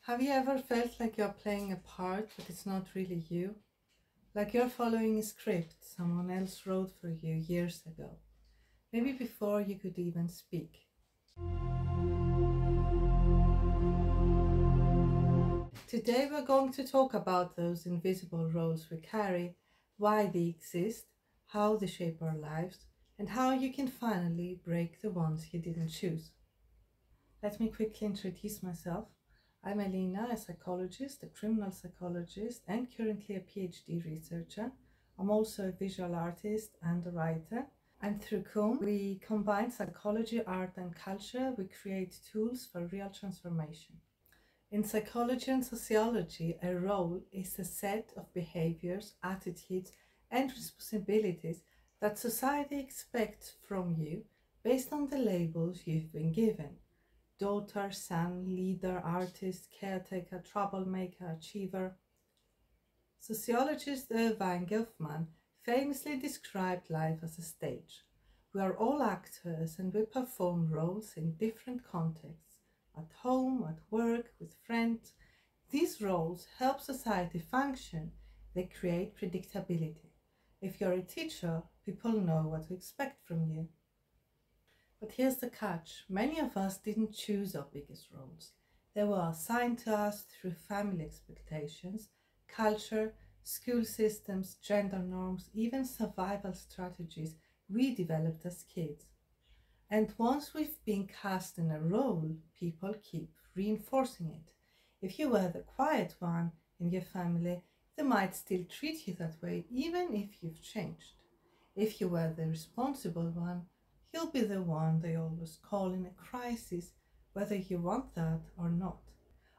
Have you ever felt like you're playing a part, but it's not really you? Like you're following a script someone else wrote for you years ago, maybe before you could even speak. Today we're going to talk about those invisible roles we carry, why they exist, how they shape our lives, and how you can finally break the ones you didn't choose. Let me quickly introduce myself. I'm Elina, a psychologist, a criminal psychologist, and currently a PhD researcher. I'm also a visual artist and a writer. And through KKUM, we combine psychology, art, and culture. We create tools for real transformation. In psychology and sociology, a role is a set of behaviors, attitudes, and responsibilities that society expects from you based on the labels you've been given. Daughter, son, leader, artist, caretaker, troublemaker, achiever. Sociologist Irving Goffman famously described life as a stage. We are all actors and we perform roles in different contexts, at home, at work, with friends. These roles help society function. They create predictability. If you're a teacher, people know what to expect from you. But here's the catch. Many of us didn't choose our biggest roles. They were assigned to us through family expectations, culture, school systems, gender norms, even survival strategies we developed as kids. And once we've been cast in a role, people keep reinforcing it. If you were the quiet one in your family, they might still treat you that way, even if you've changed. If you were the responsible one, you'll be the one they always call in a crisis, whether you want that or not.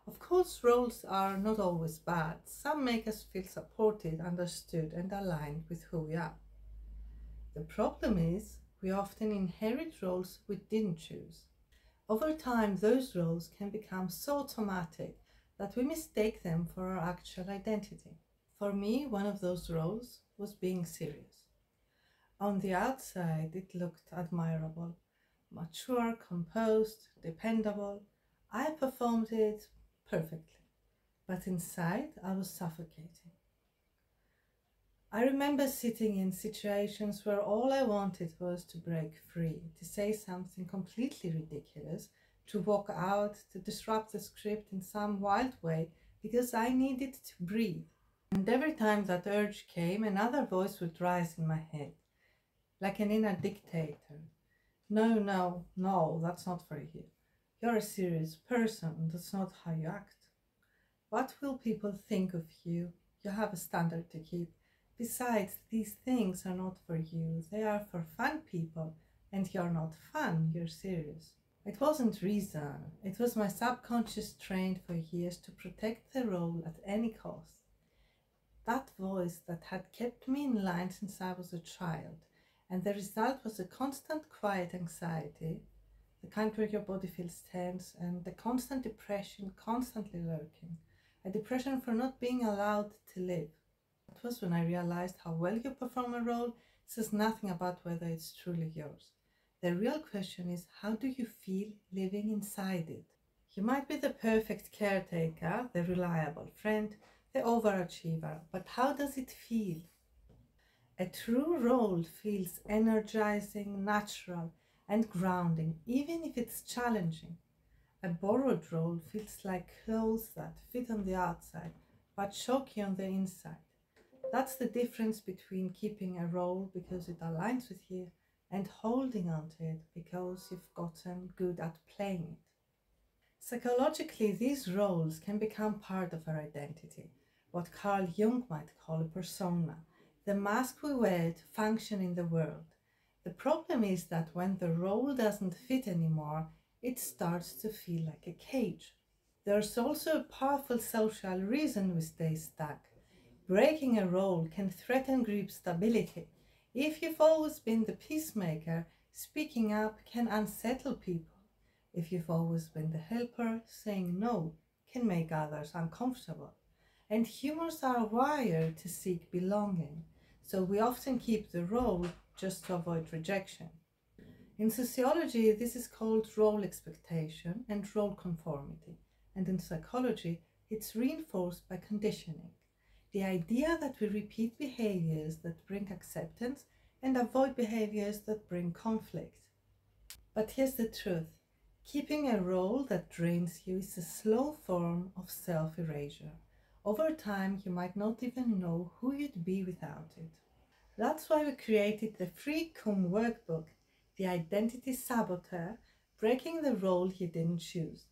Of course, roles are not always bad. Some make us feel supported, understood, and aligned with who we are. The problem is, we often inherit roles we didn't choose. Over time, those roles can become so automatic that we mistake them for our actual identity. For me, one of those roles was being serious. On the outside, it looked admirable, mature, composed, dependable. I performed it perfectly, but inside I was suffocating. I remember sitting in situations where all I wanted was to break free, to say something completely ridiculous, to walk out, to disrupt the script in some wild way because I needed to breathe. And every time that urge came, another voice would rise in my head, like an inner dictator. No, that's not for you. You're a serious person, that's not how you act. What will people think of you? You have a standard to keep. Besides, these things are not for you. They are for fun people, and you're not fun, you're serious. It wasn't reason. It was my subconscious trained for years to protect the role at any cost. That voice that had kept me in line since I was a child. And the result was a constant quiet anxiety, the kind where your body feels tense, and the constant depression constantly lurking, a depression for not being allowed to live. It was when I realized how well you perform a role says nothing about whether it's truly yours. The real question is, how do you feel living inside it? You might be the perfect caretaker, the reliable friend, the overachiever, but how does it feel? A true role feels energizing, natural, and grounding, even if it's challenging. A borrowed role feels like clothes that fit on the outside, but choke you on the inside. That's the difference between keeping a role because it aligns with you and holding onto it because you've gotten good at playing it. Psychologically, these roles can become part of our identity, what Carl Jung might call a persona, the mask we wear to function in the world. The problem is that when the role doesn't fit anymore, it starts to feel like a cage. There's also a powerful social reason we stay stuck. Breaking a role can threaten group stability. If you've always been the peacemaker, speaking up can unsettle people. If you've always been the helper, saying no can make others uncomfortable. And humans are wired to seek belonging, so we often keep the role just to avoid rejection. In sociology, this is called role expectation and role conformity. and in psychology, it's reinforced by conditioning. The idea that we repeat behaviors that bring acceptance and avoid behaviors that bring conflict. But here's the truth. Keeping a role that drains you is a slow form of self-erasure. Over time, you might not even know who you'd be without it. That's why we created the free KKUM workbook, The Identity Saboteur, Breaking the Role You Didn't Choose.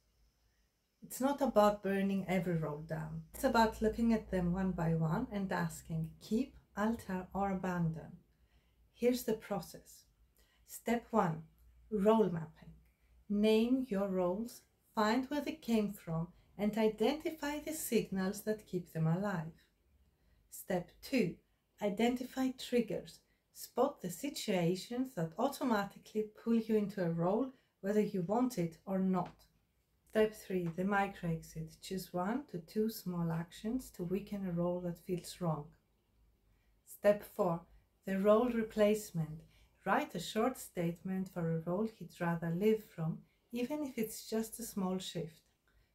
It's not about burning every role down. It's about looking at them one by one and asking, keep, alter, or abandon. Here's the process. Step 1. Role mapping. Name your roles, find where they came from, and identify the signals that keep them alive. Step 2. Identify triggers. Spot the situations that automatically pull you into a role, whether you want it or not. Step 3. The micro-exit. Choose 1 to 2 small actions to weaken a role that feels wrong. Step 4. The role replacement. Write a short statement for a role you'd rather live from, even if it's just a small shift.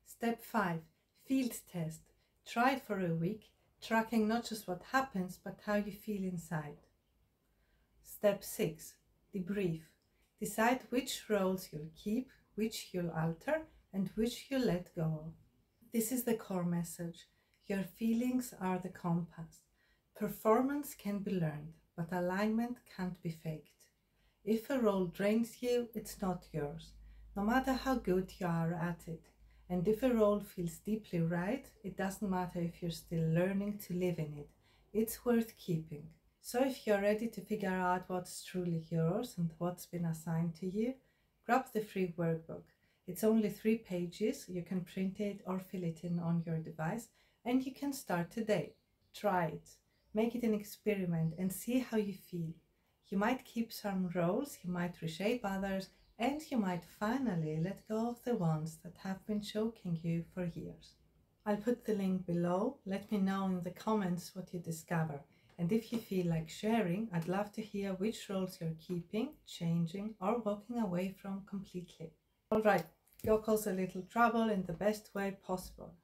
Step 5. Field test. Try it for a week, tracking not just what happens, but how you feel inside. Step 6. Debrief. Decide which roles you'll keep, which you'll alter, and which you'll let go of. This is the core message. Your feelings are the compass. Performance can be learned, but alignment can't be faked. If a role drains you, it's not yours, no matter how good you are at it. And if a role feels deeply right, it doesn't matter if you're still learning to live in it. It's worth keeping. So if you're ready to figure out what's truly yours and what's been assigned to you, grab the free workbook. It's only 3 pages. You can print it or fill it in on your device, and you can start today. Try it. Make it an experiment and see how you feel. You might keep some roles, you might reshape others, and you might finally let go of the ones that have been choking you for years. I'll put the link below. Let me know in the comments what you discover. And if you feel like sharing, I'd love to hear which roles you're keeping, changing, or walking away from completely. All right, go cause a little trouble in the best way possible.